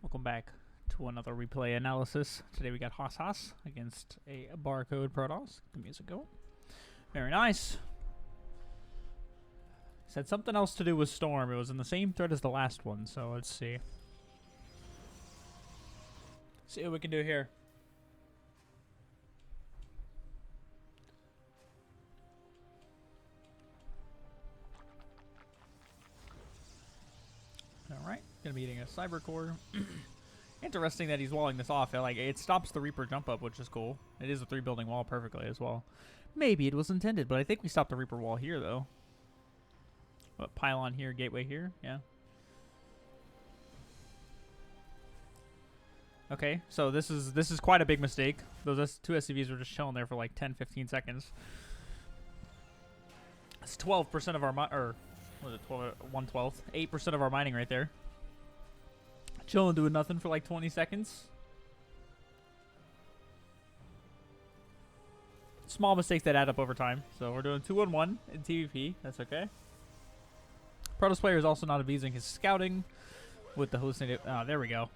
Welcome back to another replay analysis. Today we got Haushaus against a barcode Protoss. Get the music going. Very nice. Said something else to do with Storm. It was in the same thread as the last one, so let's see. See what we can do here. Alright, gonna be eating a Cyber Core. Interesting that he's walling this off. It stops the Reaper jump up, which is cool. It is a 3-building wall perfectly as well. Maybe it was intended, but I think we stopped the Reaper wall here, though. What, pylon here, gateway here? Yeah. Okay, so this is quite a big mistake. Those two SCVs were just chilling there for like 10-15 seconds. It's 12% of our what was it, 1/12? 8% of our mining right there. Chilling, doing nothing for like 20 seconds. Small mistakes that add up over time. So we're doing 2-on-1 in TvP. That's okay. Protoss player is also not abusing his scouting with the hallucinated. Oh, there we go.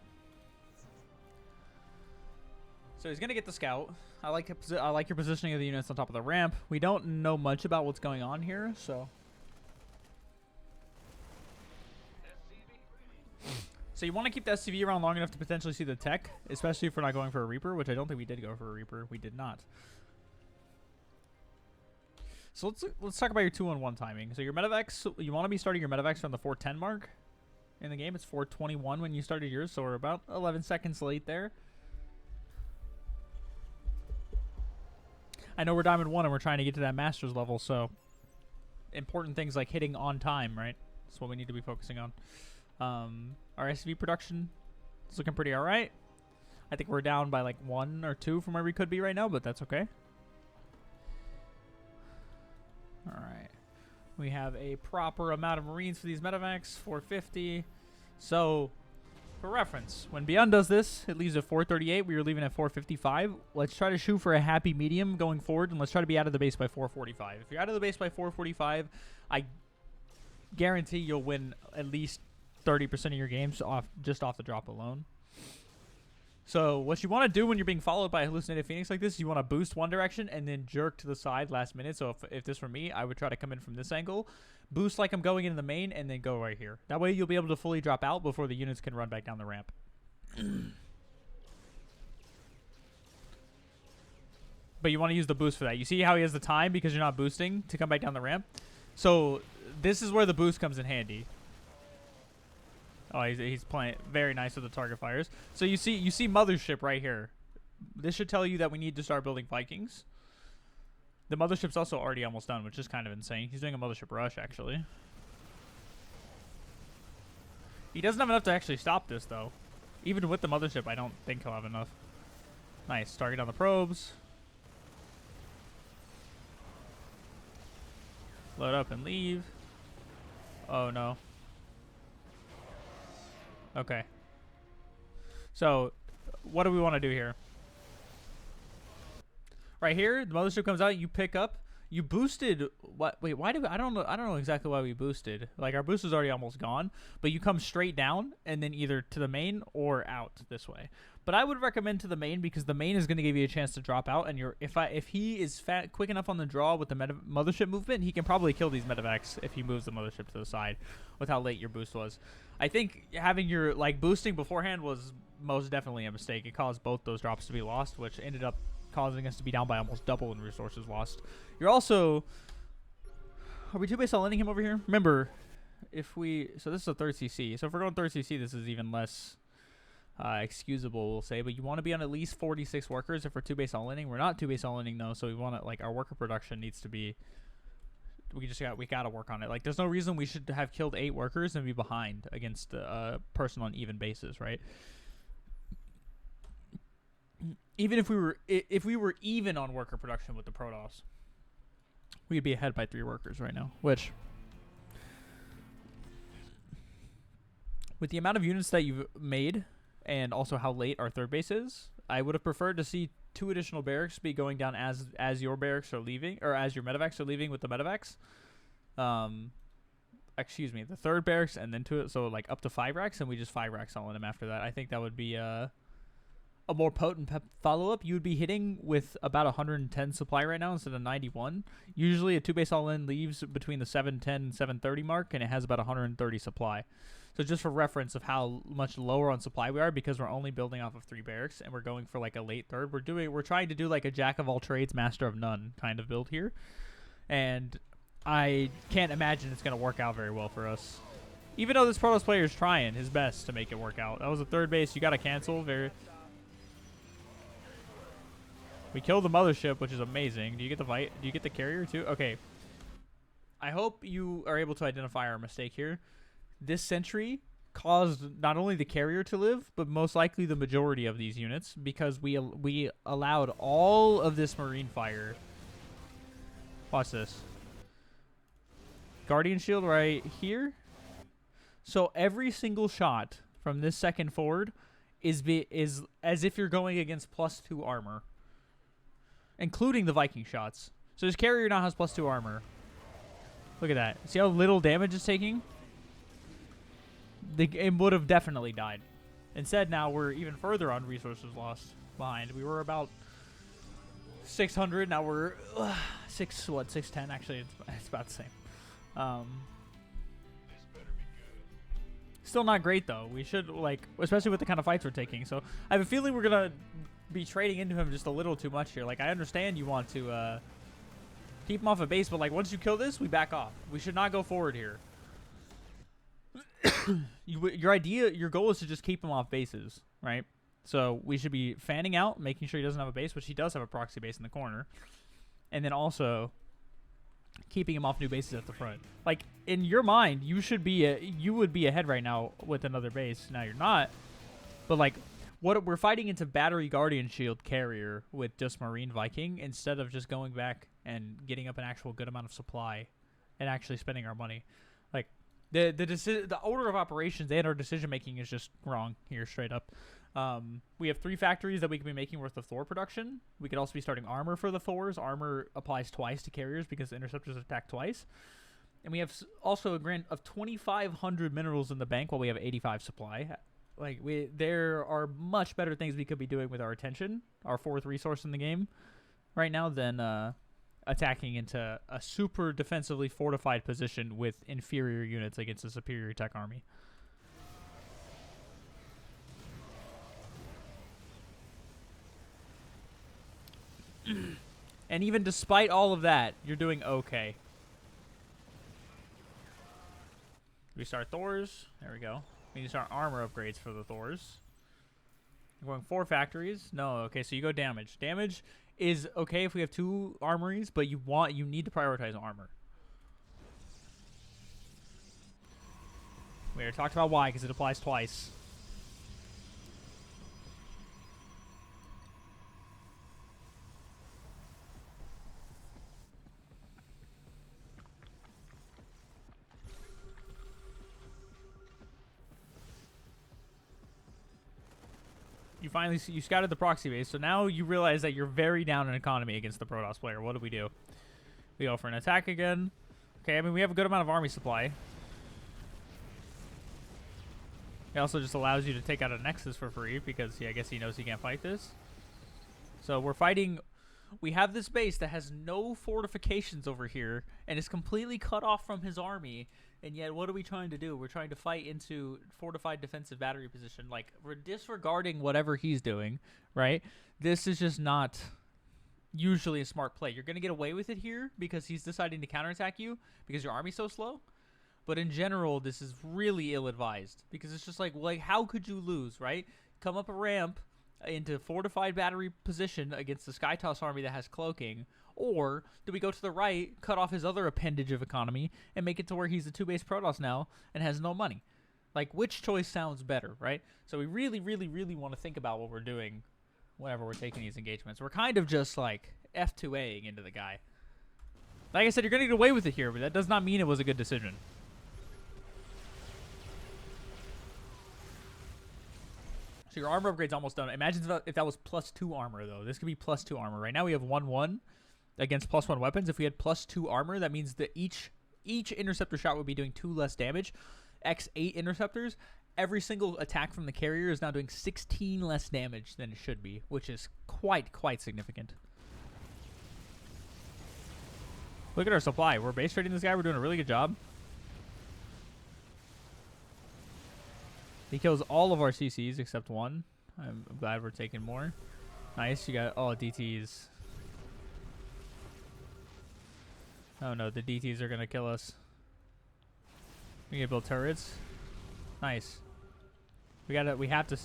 So he's gonna get the scout. I like your positioning of the units on top of the ramp. We don't know much about what's going on here, so. So you want to keep the SCV around long enough to potentially see the tech, especially if we're not going for a Reaper, which I don't think we did go for a Reaper. We did not. So let's talk about your 2-on-1 timing. So your medevacs, you want to be starting your medevacs from the 4:10 mark in the game. It's 4:21 when you started yours, so we're about 11 seconds late there. I know we're Diamond 1 and we're trying to get to that Masters level, so important things like hitting on time, right? That's what we need to be focusing on. Our SCV production is looking pretty alright. I think we're down by like 1 or 2 from where we could be right now, but that's okay. Alright. We have a proper amount of Marines for these medevacs, 450. So, for reference, when Beyond does this, it leaves at 438. We were leaving at 455. Let's try to shoot for a happy medium going forward, and let's try to be out of the base by 445. If you're out of the base by 445, I guarantee you'll win at least 30% of your games just off the drop alone. So what you want to do when you're being followed by a hallucinated Phoenix like this, you want to boost one direction and then jerk to the side last minute. So if this were me, I would try to come in from this angle, boost like I'm going into the main, and then go right here. That way you'll be able to fully drop out before the units can run back down the ramp. But you want to use the boost for that. You see how he has the time because you're not boosting to come back down the ramp? So this is where the boost comes in handy. Oh, he's playing very nice with the target fires. So you see Mothership right here. This should tell you that we need to start building Vikings. The Mothership's also already almost done, which is kind of insane. He's doing a Mothership rush, actually. He doesn't have enough to actually stop this, though. Even with the Mothership, I don't think he'll have enough. Nice. Target on the probes. Load up and leave. Oh, no. Okay. So, what do we want to do here? Right here, the Mothership comes out, you pick up, you boosted what? Wait, why do I don't know exactly why we boosted. Like our boost is already almost gone, but you come straight down and then either to the main or out this way. But I would recommend to the main because the main is going to give you a chance to drop out, and if he is quick enough on the draw with the Mothership movement, he can probably kill these medevacs if he moves the Mothership to the side with how late your boost was. I think having your boosting beforehand was most definitely a mistake. It caused both those drops to be lost, which ended up causing us to be down by almost double in resources lost. You're also... Are we 2-base all ending him over here? Remember, if we... So this is a 3rd CC. So if we're going 3rd CC, this is even less excusable, we'll say. But you want to be on at least 46 workers if we're 2-base all ending. We're not 2-base all ending, though, so we want to... our worker production needs to be... We gotta work on it. There's no reason we should have killed 8 workers and be behind against a person on even basis, right? Even if we were even on worker production with the Protoss, we'd be ahead by 3 workers right now. Which, with the amount of units that you've made and also how late our 3rd base is, I would have preferred to see 2 additional barracks be going down as your barracks are leaving, or as your medevacs are leaving with the medevacs. excuse me, the third barracks and then to it, so like up to 5 racks, and we just 5 racks all in him after that. I think that would be a more potent follow-up. You would be hitting with about 110 supply right now instead of 91. Usually a 2-base all-in leaves between the 710 and 730 mark, and it has about 130 supply. So just for reference of how much lower on supply we are, because we're only building off of 3 barracks and we're going for like a late third. We're trying to do like a jack of all trades, master of none kind of build here, and I can't imagine it's going to work out very well for us. Even though this Protoss player is trying his best to make it work out. That was a third base. You got to cancel. We killed the mothership, which is amazing. Do you get the fight? Do you get the carrier too? Okay. I hope you are able to identify our mistake here. This sentry caused not only the carrier to live, but most likely the majority of these units, because we allowed all of this marine fire. Watch this. Guardian shield right here. So every single shot from this second forward is as if you're going against +2 armor, including the Viking shots. So this carrier now has +2 armor. Look at that. See how little damage it's taking? The game would have definitely died. Instead, now we're even further on resources lost behind. We were about 600. Now we're 610. Actually, it's about the same. Still not great though. We should, like, especially with the kind of fights we're taking. So I have a feeling we're gonna be trading into him just a little too much here. Like, I understand you want to keep him off a base, but like once you kill this, we back off. We should not go forward here. Your goal is to just keep him off bases, right? So we should be fanning out, making sure he doesn't have a base, which he does have a proxy base in the corner, and then also keeping him off new bases at the front. Like, in your mind, you would be ahead right now with another base. Now you're not, but like, what we're fighting into battery guardian shield carrier with just marine Viking, instead of just going back and getting up an actual good amount of supply and actually spending our money. Like, the order of operations and our decision making is just wrong here, straight up. We have 3 factories that we can be making worth of Thor production. We could also be starting armor for the Thors. Armor applies twice to carriers because the interceptors attack twice. And we have also a grant of 2,500 minerals in the bank while we have 85 supply. Like, there are much better things we could be doing with our attention, our 4th resource in the game right now, than attacking into a super defensively fortified position with inferior units against a superior tech army. And even despite all of that, you're doing okay. We start Thors. There we go. We need to start armor upgrades for the Thors. We're going 4 factories. No, okay, so you go damage. Damage is okay if we have 2 armories, but you need to prioritize armor. We already talked about why, because it applies twice. You scouted the proxy base, so now you realize that you're very down in economy against the Protoss player. What do? We go for an attack again. Okay, I mean, we have a good amount of army supply. It also just allows you to take out a Nexus for free because, yeah, I guess he knows he can't fight this. So we're fighting. We have this base that has no fortifications over here and is completely cut off from his army. And yet, what are we trying to do? We're trying to fight into fortified defensive battery position. Like, we're disregarding whatever he's doing, right? This is just not usually a smart play. You're going to get away with it here because he's deciding to counterattack you because your army's so slow. But in general, this is really ill-advised because it's just like, how could you lose, right? Come up a ramp into fortified battery position against the Skytoss army that has cloaking, or do we go to the right, cut off his other appendage of economy, and make it to where he's a 2-base Protoss now and has no money? Like, which choice sounds better, right? So we really, really, really want to think about what we're doing whenever we're taking these engagements. We're kind of just, like, F2Aing into the guy. Like I said, you're going to get away with it here, but that does not mean it was a good decision. So your armor upgrade's almost done. Imagine if that was +2 armor, though. This could be +2 armor. Right now we have 1-1 against +1 weapons. If we had +2 armor, that means that each each interceptor shot would be doing 2 less damage. X8 interceptors, every single attack from the carrier is now doing 16 less damage than it should be, which is quite significant. Look at our supply. We're base trading this guy. We're doing a really good job. He kills all of our CCs except one. I'm glad we're taking more. Nice. You got all DTs. Oh no, the DTs are gonna kill us. We need to build turrets. Nice. We have to.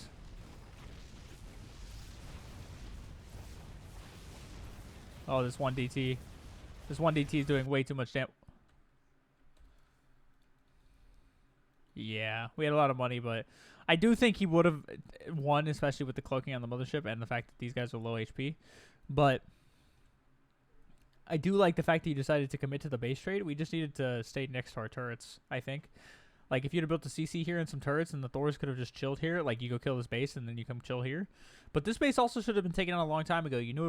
Oh, this one DT. This one DT is doing way too much damage. Yeah, we had a lot of money, but I do think he would have won, especially with the cloaking on the mothership and the fact that these guys are low HP. But I do like the fact that he decided to commit to the base trade. We just needed to stay next to our turrets, I think. Like, if you'd have built a CC here and some turrets and the Thors could have just chilled here, like, you go kill this base and then you come chill here. But this base also should have been taken out a long time ago. You knew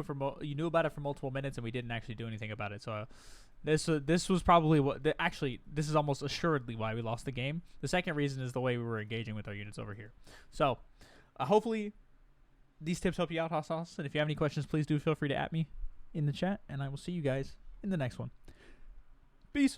about it for multiple minutes and we didn't actually do anything about it. So this was probably what... Actually, this is almost assuredly why we lost the game. The second reason is the way we were engaging with our units over here. So, hopefully, these tips help you out, Haushaus. And if you have any questions, please do feel free to @ me in the chat. And I will see you guys in the next one. Peace.